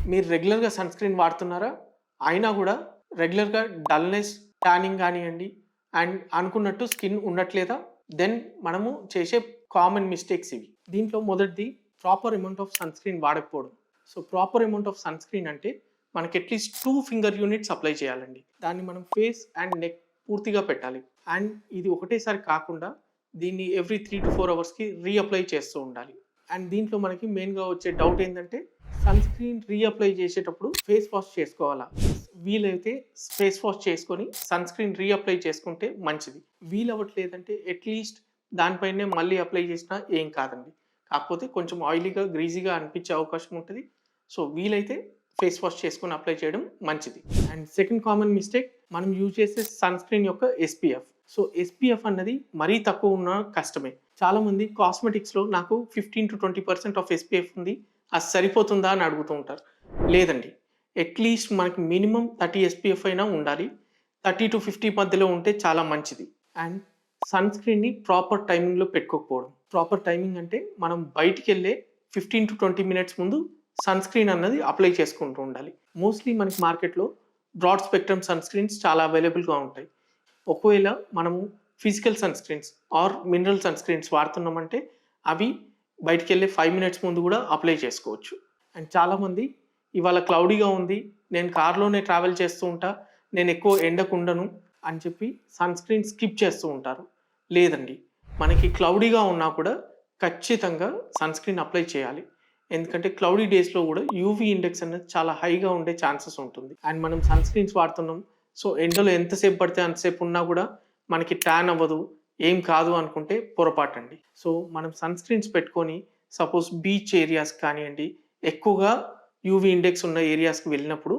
మీరు రెగ్యులర్‌గా sun screen వాడుతున్నారా? అయినా గూడా రెగ్యులర్‌గా డల్‌నెస్, ట్యానింగ్ గానియండి అండ్ అనుకున్నట్టు స్కిన్ ఉండట్లేదా? దెన్ మనము చేసే కామన్ మిస్టేక్స్ ఇవి. దీంట్లో మొదటిది proper amount of sunscreen వాడకపోవడం. So, proper amount of sunscreen అంటే మనకి అట్‌లీస్ట్ 2 ఫింగర్ యూనిట్స్ అప్లై చేయాలండి. దాన్ని మనం ఫేస్ అండ్ నెక్ పూర్తిగా పెట్టాలి. అండ్ ఇది ఒకటేసారి కాకుండా దీన్ని ఎవ్రీ 3-4 అవర్స్‌కి రీఅప్లై చేస్తూ ఉండాలి. అండ్ దీంట్లో మనకి మెయిన్‌గా వచ్చే డౌట్ ఏందంటే సన్ స్క్రీన్ రీఅప్లై చేసేటప్పుడు ఫేస్ వాష్ చేసుకోవాలా? వీలైతే ఫేస్ వాష్ చేసుకొని సన్ స్క్రీన్ రీఅప్లై చేసుకుంటే మంచిది. వీలవ్వట్లేదంటే అట్‌లీస్ట్ దానిపైనే మళ్ళీ అప్లై చేసినా ఏం కాదండి. కాకపోతే కొంచెం ఆయిలీగా, గ్రీజీగా అనిపించే అవకాశం ఉంటది. సో, వీలైతే ఫేస్ వాష్ చేసుకొని అప్లై చేయడం మంచిది. అండ్ సెకండ్ కామన్ మిస్టేక్ మనం యూజ్ చేసే సన్ స్క్రీన్ యొక్క ఎస్‌పీఎఫ్. సో, ఎస్‌పీఎఫ్ అన్నది మరీ తక్కువ ఉన్నా కష్టమే. చాలామంది కాస్మెటిక్స్‌లో నాకు 15-20% ఆఫ్ ఎస్‌పీఎఫ్ ఉంది. అది సరిపోతుందా అని అడుగుతూ ఉంటారు. లేదండి. అట్‌లీస్ట్ మనకి మినిమమ్ 30 ఎస్‌పీఎఫ్ అయినా ఉండాలి. 30-50 మధ్యలో ఉంటే చాలా మంచిది. అండ్ సన్ స్క్రీన్‌ని ప్రాపర్ టైమింగ్‌లో పెట్టుకోకపోవడం. ప్రాపర్ టైమింగ్ అంటే మనం బయటికెళ్ళే 15-20 మినిట్స్ ముందు సన్ స్క్రీన్ అన్నది అప్లై చేసుకుంటూ ఉండాలి. మోస్ట్‌లీ మనకి మార్కెట్‌లో బ్రాడ్ స్పెక్ట్రమ్ సన్ స్క్రీన్స్ చాలా అవైలబుల్‌గా ఉంటాయి. ఒకవేళ మనము physical sunscreens or mineral sunscreens వాడుతున్నామంటే అవి బయటికెళ్ళే 5 మినిట్స్ ముందు గూడా అప్లై చేసుకోవచ్చు. అండ్ చాలామంది ఇవాళ క్లౌడీగా ఉంది. నేను కార్‌లోనే ట్రావెల్ చేస్తూ ఉంటా. నేనెక్కువ ఎండకుండను అని చెప్పి సన్ స్క్రీన్ స్కిప్ చేస్తూ ఉంటారు. లేదండి. మనకి క్లౌడీగా ఉన్నా కూడా ఖచ్చితంగా సన్ స్క్రీన్ అప్లై చేయాలి. ఎందుకంటే క్లౌడీ డేస్‌లో గూడా యూవీ ఇండెక్స్ అనేది చాలా హైగా ఉండే ఛాన్సెస్ ఉంటుంది. అండ్ మనం సన్ స్క్రీన్స్ వాడుతున్నాం. సో, ఎండలో ఎంతసేపు పడితే అంతసేపు ఉన్నా గూడా మనకి ట్యాన్ అవ్వదు. ఏం కాదు అనుకుంటే పొరపాటండి. సో, మనం సన్ స్క్రీన్స్ పెట్టుకొని సపోజ్ బీచ్ ఏరియాస్ కానియండి, ఎక్కువగా యూవీ ఇండెక్స్ ఉన్న ఏరియాస్‌కి వెళ్ళినప్పుడు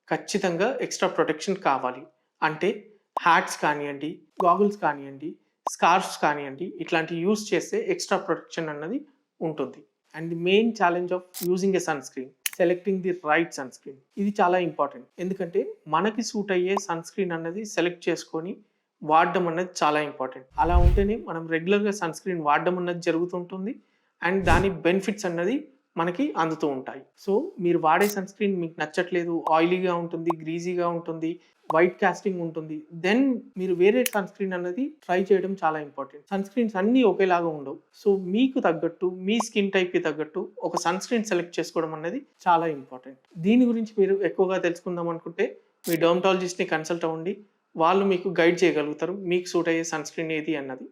ఖచ్చితంగా ఎక్స్‌ట్రా ప్రొటెక్షన్ కావాలి. అంటే హ్యాట్స్ కానియండి, గాగుల్స్ కానియండి, స్కార్ఫ్స్ కానియండి, ఇట్లాంటివి యూజ్ చేస్తే ఎక్స్‌ట్రా ప్రొటెక్షన్ అన్నది ఉంటుంది. And the main challenge of using a sunscreen selecting the right sunscreen. ఇది చాలా ఇంపార్టెంట్. ఎందుకంటే మనకి సూట్ అయ్యే సన్ స్క్రీన్ అన్నది సెలెక్ట్ చేసుకొని వాడడం అన్నది చాలా ఇంపార్టెంట్. అలా ఉంటేనే మనం రెగ్యులర్‌గా సన్ స్క్రీన్ వాడడం అన్నది జరుగుతుంటుంది. అండ్ దాని బెనిఫిట్స్ అన్నది మనకి అందుతూ ఉంటాయి. సో, మీరు వాడే సన్ స్క్రీన్ మీకు నచ్చట్లేదు, ఆయిలీగా ఉంటుంది, గ్రీజీగా ఉంటుంది, వైట్ కాస్టింగ్ ఉంటుంది. దెన్ మీరు వేరే సన్ స్క్రీన్ అన్నది ట్రై చేయడం చాలా ఇంపార్టెంట్. సన్ స్క్రీన్స్ అన్నీ ఒకేలాగా ఉండవు. సో, మీకు తగ్గట్టు, మీ స్కిన్ టైప్‌కి తగ్గట్టు ఒక సన్ స్క్రీన్ సెలెక్ట్ చేసుకోవడం అనేది చాలా ఇంపార్టెంట్. దీని గురించి మీరు ఎక్కువగా తెలుసుకుందాం అనుకుంటే మీ డెర్మటాలజిస్ట్‌ని కన్సల్ట్ అవ్వండి. వాళ్ళు మీకు గైడ్ చేయగలుగుతారు. మీకు సూట్ అయ్యే సన్ స్క్రీన్ ఏది అన్నది.